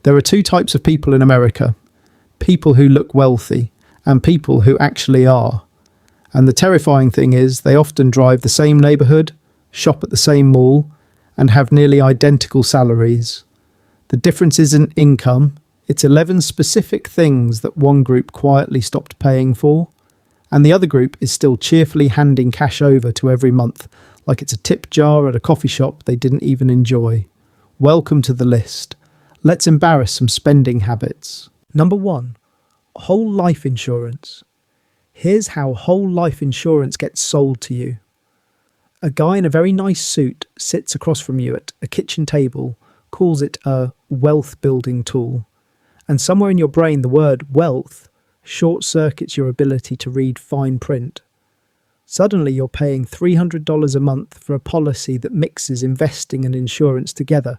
There are two types of people in America: people who look wealthy and people who actually are. And the terrifying thing is they often drive the same neighbourhood, shop at the same mall, and have nearly identical salaries. The difference isn't income, it's 11 specific things that one group quietly stopped paying for, and the other group is still cheerfully handing cash over to every month, like it's a tip jar at a coffee shop they didn't even enjoy. Welcome to the list. Let's embarrass some spending habits. Number 1. Whole life insurance. Here's how whole life insurance gets sold to you. A guy in a very nice suit sits across from you at a kitchen table, calls it a wealth building tool, and somewhere in your brain the word wealth short-circuits your ability to read fine print. Suddenly you're paying $300 a month for a policy that mixes investing and insurance together,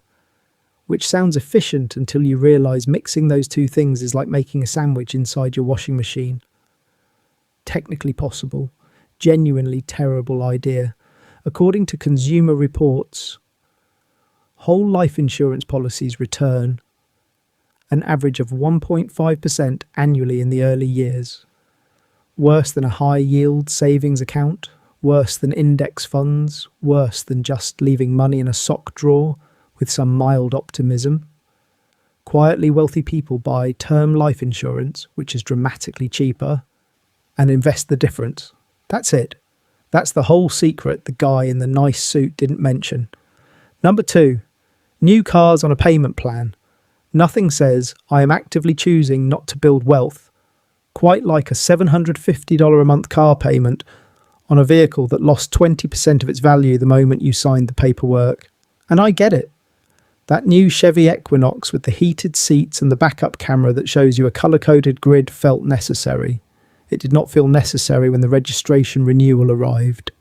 which sounds efficient until you realise mixing those two things is like making a sandwich inside your washing machine. Technically possible, genuinely terrible idea. According to Consumer Reports, whole life insurance policies return an average of 1.5% annually in the early years. Worse than a high-yield savings account, worse than index funds, worse than just leaving money in a sock drawer with some mild optimism. Quietly wealthy people buy term life insurance, which is dramatically cheaper, and invest the difference. That's it. That's the whole secret the guy in the nice suit didn't mention. Number 2. New cars on a payment plan. Nothing says, I am actively choosing not to build wealth, quite like a $750 a month car payment on a vehicle that lost 20% of its value the moment you signed the paperwork. And I get it. That new Chevy Equinox with the heated seats and the backup camera that shows you a colour-coded grid felt necessary. It did not feel necessary when the registration renewal arrived.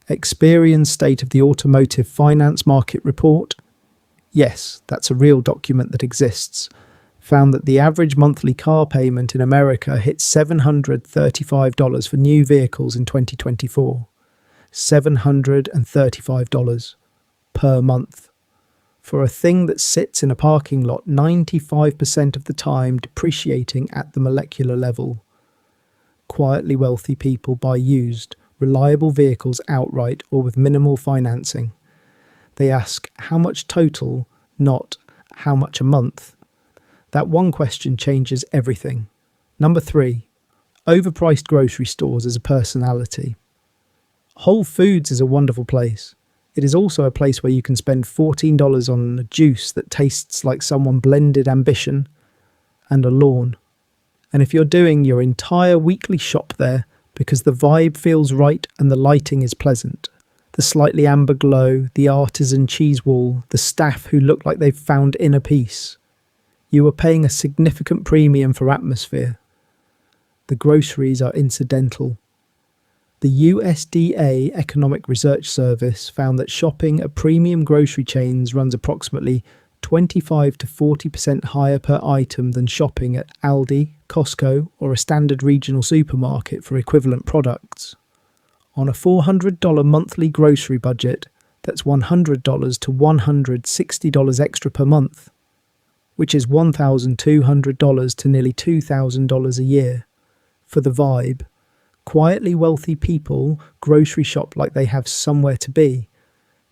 Experian's State of the Automotive Finance Market Report, yes, that's a real document that exists, found that the average monthly car payment in America hit $735 for new vehicles in 2024. $735 per month. For a thing that sits in a parking lot 95% of the time depreciating at the molecular level. Quietly wealthy people buy used, reliable vehicles outright or with minimal financing. They ask how much total, not how much a month. That one question changes everything. Number 3. Overpriced grocery stores as a personality. Whole Foods is a wonderful place. It is also a place where you can spend $14 on a juice that tastes like someone blended ambition and a lawn. And if you're doing your entire weekly shop there because the vibe feels right and the lighting is pleasant, the slightly amber glow, the artisan cheese wall, the staff who look like they've found inner peace, you are paying a significant premium for atmosphere. The groceries are incidental. The USDA Economic Research Service found that shopping at premium grocery chains runs approximately 25 to 40% higher per item than shopping at Aldi, Costco, or a standard regional supermarket for equivalent products. On a $400 monthly grocery budget, that's $100 to $160 extra per month, which is $1,200 to nearly $2,000 a year. For the vibe, quietly wealthy people grocery shop like they have somewhere to be,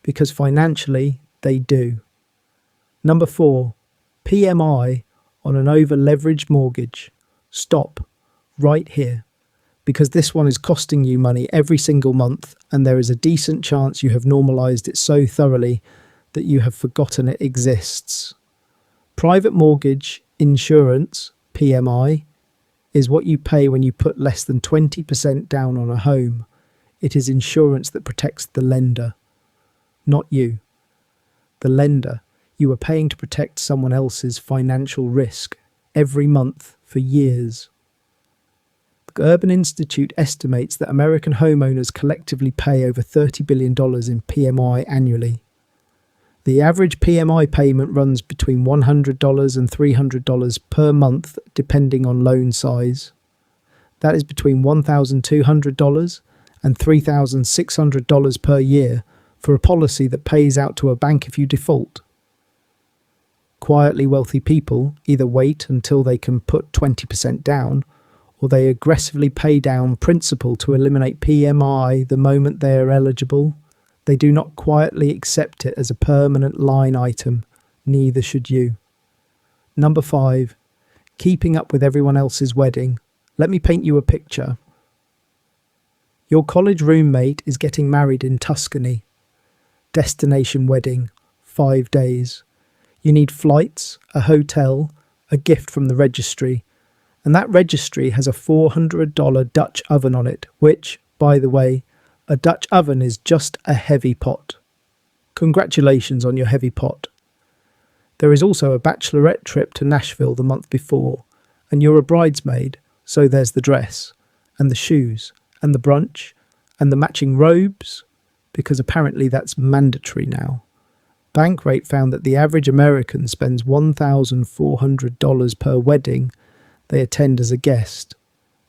because financially they do. Number 4. PMI on an over-leveraged mortgage. Stop. Right here. Because this one is costing you money every single month, and there is a decent chance you have normalised it so thoroughly that you have forgotten it exists. Private mortgage insurance, PMI, is what you pay when you put less than 20% down on a home. It is insurance that protects the lender, not you. The lender. You are paying to protect someone else's financial risk every month for years. The Urban Institute estimates that American homeowners collectively pay over $30 billion in PMI annually. The average PMI payment runs between $100 and $300 per month depending on loan size. That is between $1,200 and $3,600 per year for a policy that pays out to a bank if you default. Quietly wealthy people either wait until they can put 20% down, or they aggressively pay down principal to eliminate PMI the moment they are eligible. They do not quietly accept it as a permanent line item. Neither should you. Number 5. Keeping up with everyone else's wedding. Let me paint you a picture. Your college roommate is getting married in Tuscany. Destination wedding, 5 days. You need flights, a hotel, a gift from the registry, and that registry has a $400 Dutch oven on it, which, by the way, a Dutch oven is just a heavy pot. Congratulations on your heavy pot. There is also a bachelorette trip to Nashville the month before, and you're a bridesmaid, so there's the dress, and the shoes, and the brunch, and the matching robes, because apparently that's mandatory now. Bankrate found that the average American spends $1,400 per wedding they attend as a guest.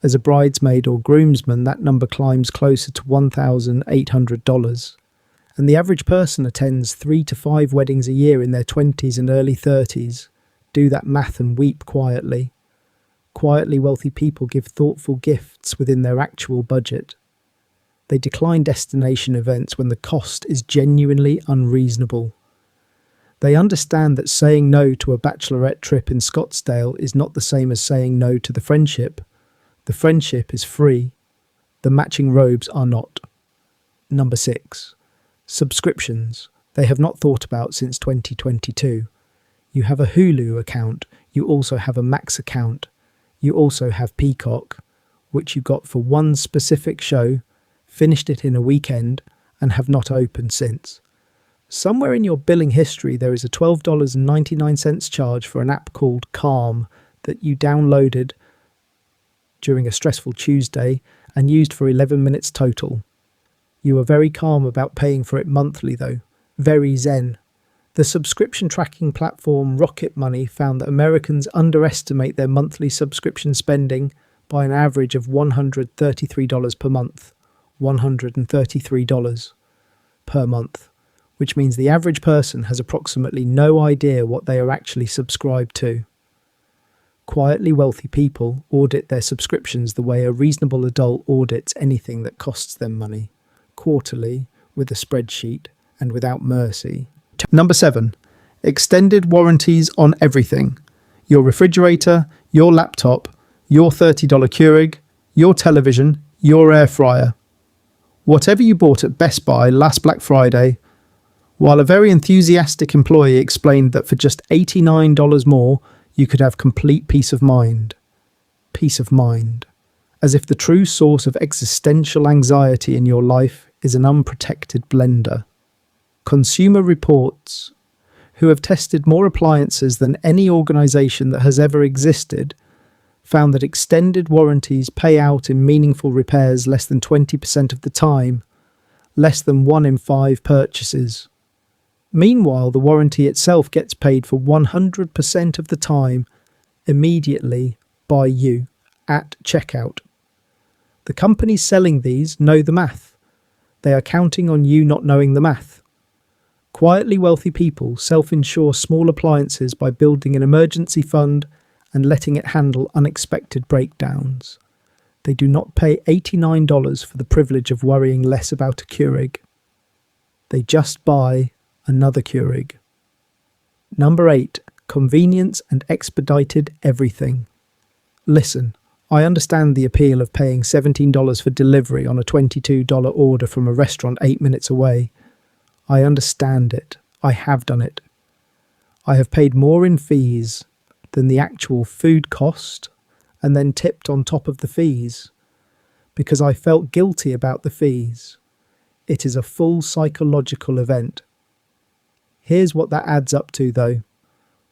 As a bridesmaid or groomsman, that number climbs closer to $1,800. And the average person attends 3 to 5 weddings a year in their 20s and early 30s. Do that math and weep quietly. Quietly wealthy people give thoughtful gifts within their actual budget. They decline destination events when the cost is genuinely unreasonable. They understand that saying no to a bachelorette trip in Scottsdale is not the same as saying no to the friendship. The friendship is free. The matching robes are not. Number 6. Subscriptions. They have not thought about since 2022. You have a Hulu account. You also have a Max account. You also have Peacock, which you got for one specific show, finished it in a weekend, and have not opened since. Somewhere in your billing history there is a $12.99 charge for an app called Calm that you downloaded during a stressful Tuesday and used for 11 minutes total. You are very calm about paying for it monthly though. Very zen. The subscription tracking platform Rocket Money found that Americans underestimate their monthly subscription spending by an average of $133 per month. $133 per month. Which means the average person has approximately no idea what they are actually subscribed to. Quietly wealthy people audit their subscriptions the way a reasonable adult audits anything that costs them money, quarterly, with a spreadsheet, and without mercy. Number 7. Extended warranties on everything. Your refrigerator, your laptop, your $30 Keurig, your television, your air fryer. Whatever you bought at Best Buy last Black Friday, while a very enthusiastic employee explained that for just $89 more, you could have complete peace of mind. Peace of mind. As if the true source of existential anxiety in your life is an unprotected blender. Consumer Reports, who have tested more appliances than any organisation that has ever existed, found that extended warranties pay out in meaningful repairs less than 20% of the time, less than 1 in 5 purchases. Meanwhile, the warranty itself gets paid for 100% of the time, immediately, by you, at checkout. The companies selling these know the math. They are counting on you not knowing the math. Quietly wealthy people self-insure small appliances by building an emergency fund and letting it handle unexpected breakdowns. They do not pay $89 for the privilege of worrying less about a Keurig. They just buy another Keurig. Number 8. Convenience and expedited everything. Listen, I understand the appeal of paying $17 for delivery on a $22 order from a restaurant 8 minutes away. I understand it. I have done it. I have paid more in fees than the actual food cost and then tipped on top of the fees because I felt guilty about the fees. It is a full psychological event. Here's what that adds up to though.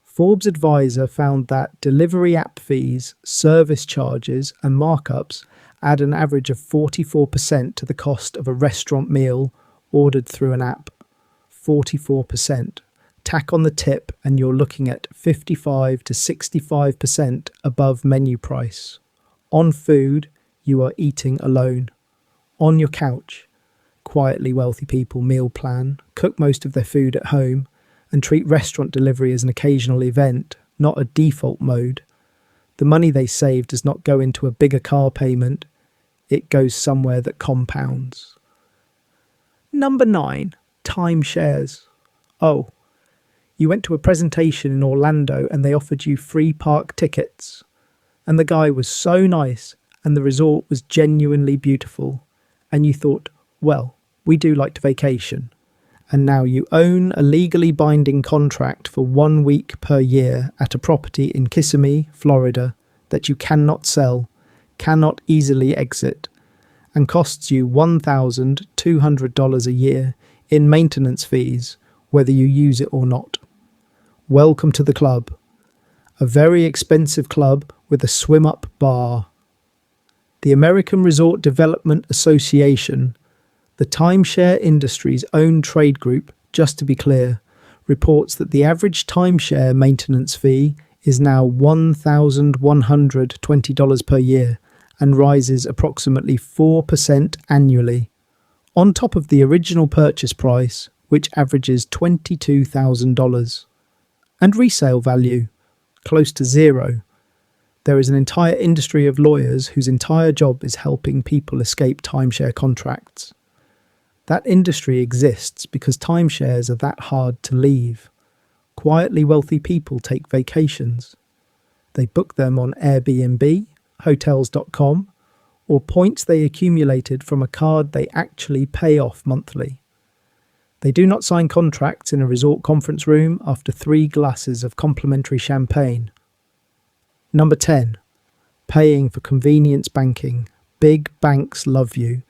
Forbes Advisor found that delivery app fees, service charges and markups add an average of 44% to the cost of a restaurant meal ordered through an app. 44%. Tack on the tip and you're looking at 55 to 65% above menu price. On food, you are eating alone. On your couch. Quietly wealthy people meal plan, cook most of their food at home, and treat restaurant delivery as an occasional event, not a default mode. The money they save does not go into a bigger car payment, it goes somewhere that compounds. Number 9, timeshares. Oh, you went to a presentation in Orlando and they offered you free park tickets. And the guy was so nice and the resort was genuinely beautiful. And you thought, well, we do like to vacation. And now you own a legally binding contract for 1 week per year at a property in Kissimmee, Florida, that you cannot sell, cannot easily exit, and costs you $1,200 a year in maintenance fees, whether you use it or not. Welcome to the club. A very expensive club with a swim-up bar. The American Resort Development Association, the timeshare industry's own trade group, just to be clear, reports that the average timeshare maintenance fee is now $1,120 per year and rises approximately 4% annually, on top of the original purchase price, which averages $22,000. And resale value, close to zero. There is an entire industry of lawyers whose entire job is helping people escape timeshare contracts. That industry exists because timeshares are that hard to leave. Quietly wealthy people take vacations. They book them on Airbnb, Hotels.com, or points they accumulated from a card they actually pay off monthly. They do not sign contracts in a resort conference room after 3 glasses of complimentary champagne. Number 10. Paying for convenience banking. Big banks love you.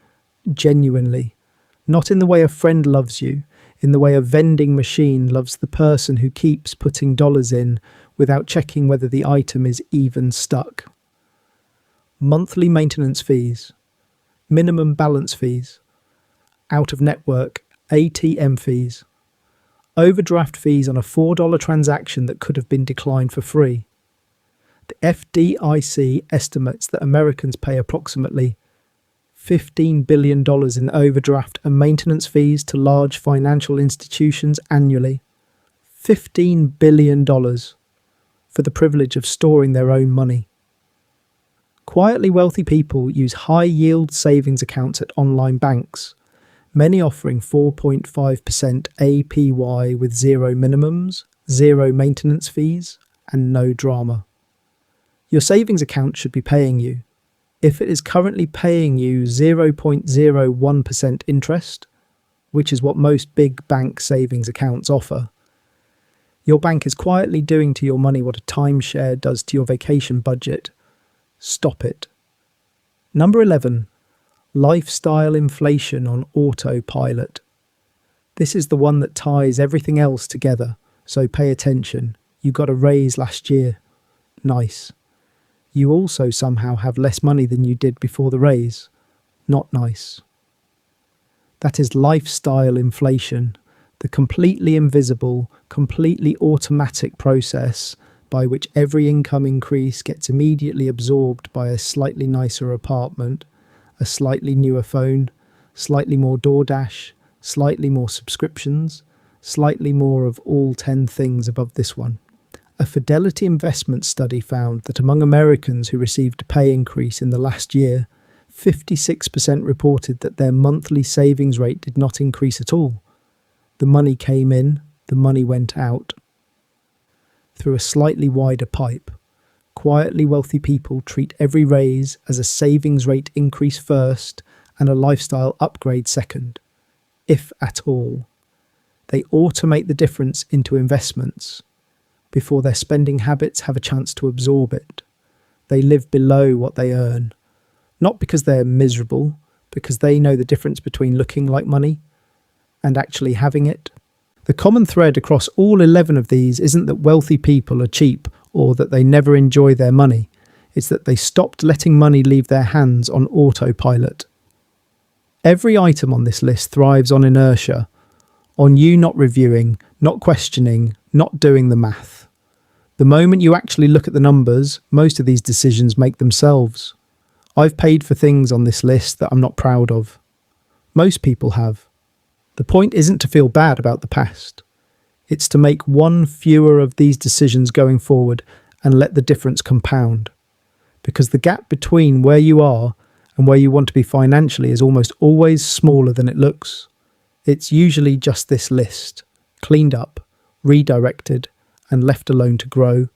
Genuinely. Not in the way a friend loves you, in the way a vending machine loves the person who keeps putting dollars in without checking whether the item is even stuck. Monthly maintenance fees. Minimum balance fees. Out-of-network ATM fees. Overdraft fees on a $4 transaction that could have been declined for free. The FDIC estimates that Americans pay approximately $15 billion in overdraft and maintenance fees to large financial institutions annually. $15 billion for the privilege of storing their own money. Quietly wealthy people use high-yield savings accounts at online banks, many offering 4.5% APY with zero minimums, zero maintenance fees, and no drama. Your savings account should be paying you. If it is currently paying you 0.01% interest, which is what most big bank savings accounts offer, your bank is quietly doing to your money what a timeshare does to your vacation budget. Stop it. Number 11. Lifestyle inflation on autopilot. This is the one that ties everything else together, so pay attention. You got a raise last year. Nice. You also somehow have less money than you did before the raise. Not nice. That is lifestyle inflation, the completely invisible, completely automatic process by which every income increase gets immediately absorbed by a slightly nicer apartment, a slightly newer phone, slightly more DoorDash, slightly more subscriptions, slightly more of all 10 things above this one. A Fidelity Investment study found that among Americans who received a pay increase in the last year, 56% reported that their monthly savings rate did not increase at all. The money came in, the money went out. Through a slightly wider pipe, quietly wealthy people treat every raise as a savings rate increase first and a lifestyle upgrade second, if at all. They automate the difference into investments before their spending habits have a chance to absorb it. They live below what they earn, not because they're miserable, because they know the difference between looking like money and actually having it. The common thread across all 11 of these isn't that wealthy people are cheap or that they never enjoy their money. It's that they stopped letting money leave their hands on autopilot. Every item on this list thrives on inertia, on you not reviewing, not questioning, not doing the math. The moment you actually look at the numbers, most of these decisions make themselves. I've paid for things on this list that I'm not proud of. Most people have. The point isn't to feel bad about the past. It's to make one fewer of these decisions going forward and let the difference compound. Because the gap between where you are and where you want to be financially is almost always smaller than it looks. It's usually just this list, cleaned up, redirected, and left alone to grow